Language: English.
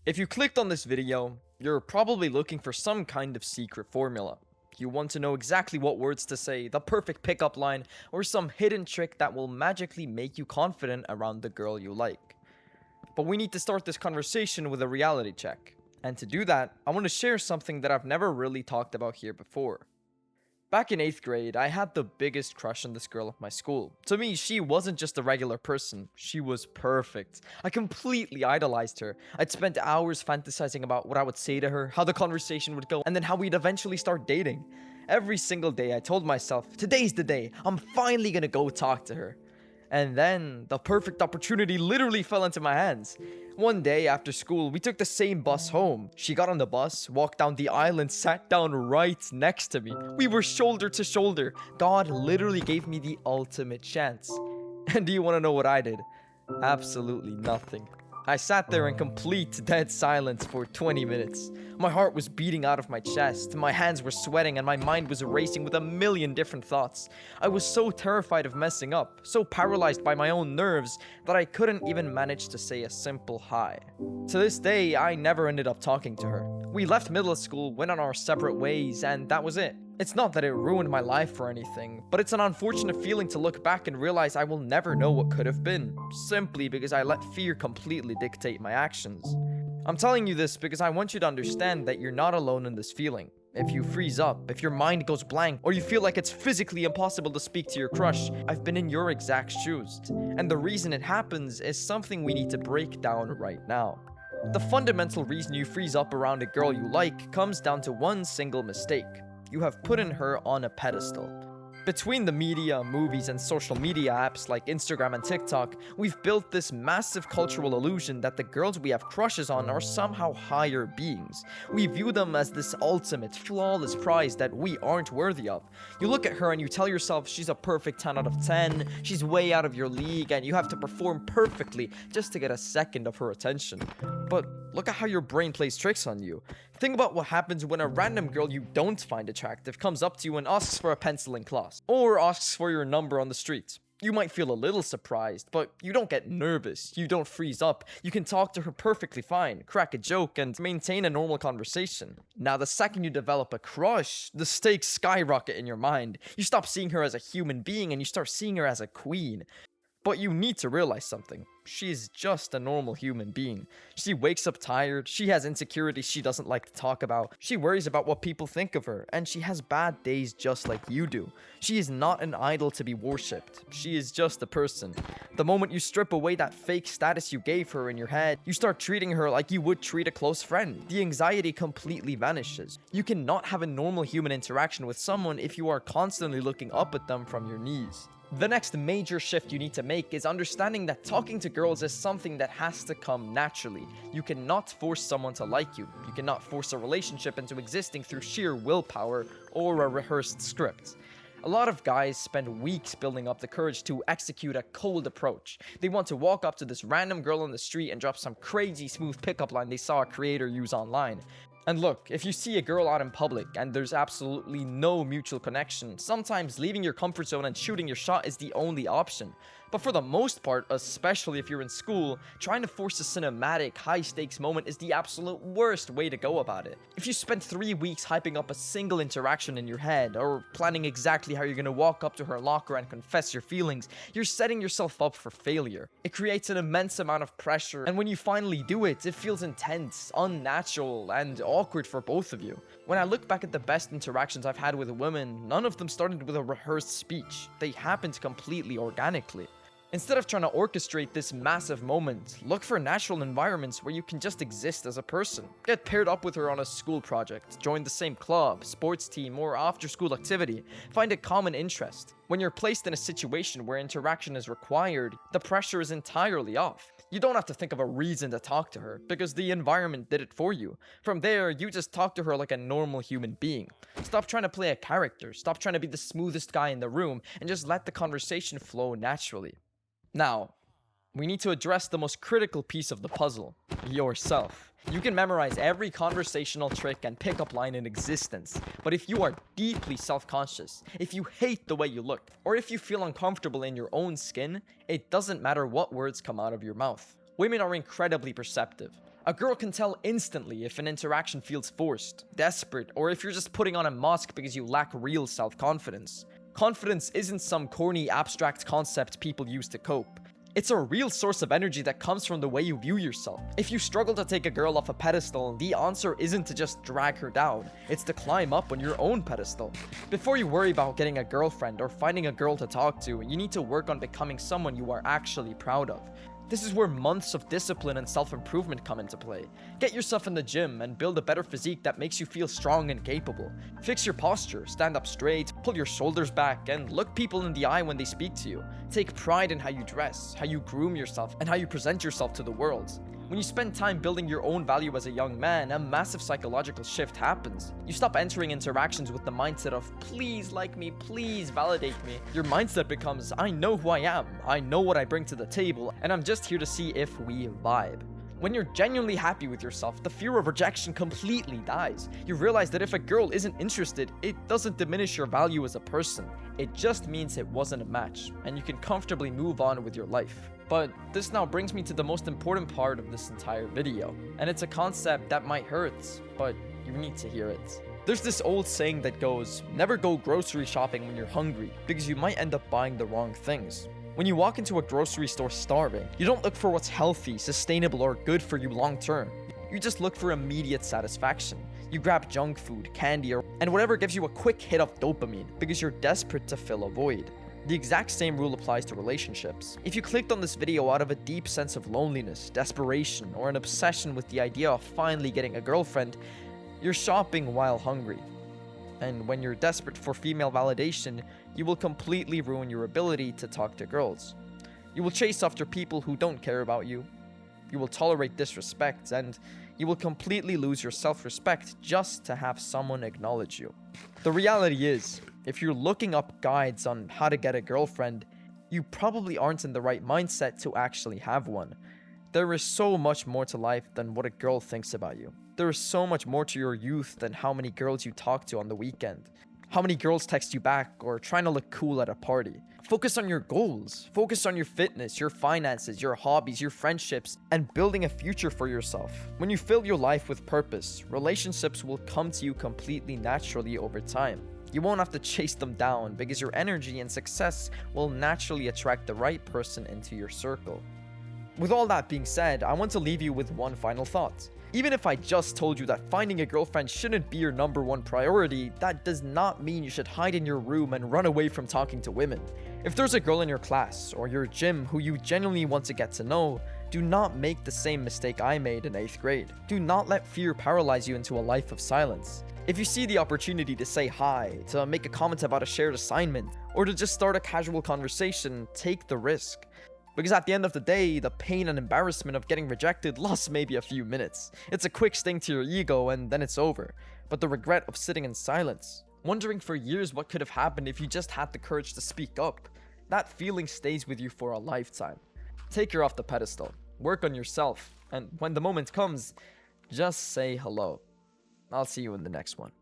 If you clicked on this video, you're probably looking for some kind of secret formula. You want to know exactly what words to say, the perfect pickup line, or some hidden trick that will magically make you confident around the girl you like. But we need to start this conversation with a reality check. And to do that, I want to share something that I've never really talked about here before. Back in 8th grade, I had the biggest crush on this girl at my school. To me, she wasn't just a regular person, she was perfect. I completely idolized her. I'd spent hours fantasizing about what I would say to her, how the conversation would go, and then how we'd eventually start dating. Every single day I told myself, today's the day, I'm finally gonna go talk to her. And then, the perfect opportunity literally fell into my hands. One day after school, we took the same bus home. She got on the bus, walked down the aisle, and sat down right next to me. We were shoulder to shoulder. God literally gave me the ultimate chance. And do you want to know what I did? Absolutely nothing. I sat there in complete dead silence for 20 minutes. My heart was beating out of my chest, my hands were sweating, and my mind was racing with a million different thoughts. I was so terrified of messing up, so paralyzed by my own nerves, that I couldn't even manage to say a simple hi. To this day, I never ended up talking to her. We left middle school, went on our separate ways, and that was it. It's not that it ruined my life or anything, but it's an unfortunate feeling to look back and realize I will never know what could have been, simply because I let fear completely dictate my actions. I'm telling you this because I want you to understand that you're not alone in this feeling. If you freeze up, if your mind goes blank, or you feel like it's physically impossible to speak to your crush, I've been in your exact shoes. And the reason it happens is something we need to break down right now. The fundamental reason you freeze up around a girl you like comes down to one single mistake. You have put her on a pedestal. Between the media, movies, and social media apps like Instagram and TikTok, we've built this massive cultural illusion that the girls we have crushes on are somehow higher beings. We view them as this ultimate, flawless prize that we aren't worthy of. You look at her and you tell yourself she's a perfect 10 out of 10, she's way out of your league, and you have to perform perfectly just to get a second of her attention. But look at how your brain plays tricks on you. Think about what happens when a random girl you don't find attractive comes up to you and asks for a pencil in class, or asks for your number on the street. You might feel a little surprised, but you don't get nervous, you don't freeze up, you can talk to her perfectly fine, crack a joke, and maintain a normal conversation. Now, the second you develop a crush, the stakes skyrocket in your mind. You stop seeing her as a human being and you start seeing her as a queen. But you need to realize something. She's just a normal human being. She wakes up tired, she has insecurities she doesn't like to talk about, she worries about what people think of her, and she has bad days just like you do. She is not an idol to be worshipped. She is just a person. The moment you strip away that fake status you gave her in your head, you start treating her like you would treat a close friend. The anxiety completely vanishes. You cannot have a normal human interaction with someone if you are constantly looking up at them from your knees. The next major shift you need to make is understanding that talking to girls is something that has to come naturally. You cannot force someone to like you. You cannot force a relationship into existing through sheer willpower or a rehearsed script. A lot of guys spend weeks building up the courage to execute a cold approach. They want to walk up to this random girl on the street and drop some crazy smooth pickup line they saw a creator use online. And look, if you see a girl out in public and there's absolutely no mutual connection, sometimes leaving your comfort zone and shooting your shot is the only option. But for the most part, especially if you're in school, trying to force a cinematic, high-stakes moment is the absolute worst way to go about it. If you spend 3 weeks hyping up a single interaction in your head, or planning exactly how you're gonna walk up to her locker and confess your feelings, you're setting yourself up for failure. It creates an immense amount of pressure, and when you finally do it, it feels intense, unnatural, and awkward for both of you. When I look back at the best interactions I've had with women, none of them started with a rehearsed speech. They happened completely organically. Instead of trying to orchestrate this massive moment, look for natural environments where you can just exist as a person. Get paired up with her on a school project, join the same club, sports team, or after-school activity. Find a common interest. When you're placed in a situation where interaction is required, the pressure is entirely off. You don't have to think of a reason to talk to her, because the environment did it for you. From there, you just talk to her like a normal human being. Stop trying to play a character, stop trying to be the smoothest guy in the room, and just let the conversation flow naturally. Now, we need to address the most critical piece of the puzzle, yourself. You can memorize every conversational trick and pickup line in existence, but if you are deeply self-conscious, if you hate the way you look, or if you feel uncomfortable in your own skin, it doesn't matter what words come out of your mouth. Women are incredibly perceptive. A girl can tell instantly if an interaction feels forced, desperate, or if you're just putting on a mask because you lack real self-confidence. Confidence isn't some corny abstract concept people use to cope. It's a real source of energy that comes from the way you view yourself. If you struggle to take a girl off a pedestal, the answer isn't to just drag her down, it's to climb up on your own pedestal. Before you worry about getting a girlfriend or finding a girl to talk to, you need to work on becoming someone you are actually proud of. This is where months of discipline and self-improvement come into play. Get yourself in the gym and build a better physique that makes you feel strong and capable. Fix your posture, stand up straight, pull your shoulders back, and look people in the eye when they speak to you. Take pride in how you dress, how you groom yourself, and how you present yourself to the world. When you spend time building your own value as a young man, a massive psychological shift happens. You stop entering interactions with the mindset of, please like me, please validate me. Your mindset becomes, I know who I am, I know what I bring to the table, and I'm just here to see if we vibe. When you're genuinely happy with yourself, the fear of rejection completely dies. You realize that if a girl isn't interested, it doesn't diminish your value as a person. It just means it wasn't a match, and you can comfortably move on with your life. But this now brings me to the most important part of this entire video, and it's a concept that might hurt, but you need to hear it. There's this old saying that goes, never go grocery shopping when you're hungry, because you might end up buying the wrong things. When you walk into a grocery store starving, you don't look for what's healthy, sustainable, or good for you long term. You just look for immediate satisfaction. You grab junk food, candy, and whatever gives you a quick hit of dopamine, because you're desperate to fill a void. The exact same rule applies to relationships. If you clicked on this video out of a deep sense of loneliness, desperation, or an obsession with the idea of finally getting a girlfriend, you're shopping while hungry. And when you're desperate for female validation, you will completely ruin your ability to talk to girls. You will chase after people who don't care about you. You will tolerate disrespect, and you will completely lose your self-respect just to have someone acknowledge you. The reality is, if you're looking up guides on how to get a girlfriend, you probably aren't in the right mindset to actually have one. There is so much more to life than what a girl thinks about you. There is so much more to your youth than how many girls you talk to on the weekend. How many girls text you back or trying to look cool at a party. Focus on your goals. Focus on your fitness, your finances, your hobbies, your friendships, and building a future for yourself. When you fill your life with purpose, relationships will come to you completely naturally over time. You won't have to chase them down because your energy and success will naturally attract the right person into your circle. With all that being said, I want to leave you with one final thought. Even if I just told you that finding a girlfriend shouldn't be your number one priority, that does not mean you should hide in your room and run away from talking to women. If there's a girl in your class or your gym who you genuinely want to get to know, do not make the same mistake I made in 8th grade. Do not let fear paralyze you into a life of silence. If you see the opportunity to say hi, to make a comment about a shared assignment, or to just start a casual conversation, take the risk. Because at the end of the day, the pain and embarrassment of getting rejected lasts maybe a few minutes. It's a quick sting to your ego and then it's over. But the regret of sitting in silence, wondering for years what could have happened if you just had the courage to speak up, that feeling stays with you for a lifetime. Take her off the pedestal, work on yourself, and when the moment comes, just say hello. I'll see you in the next one.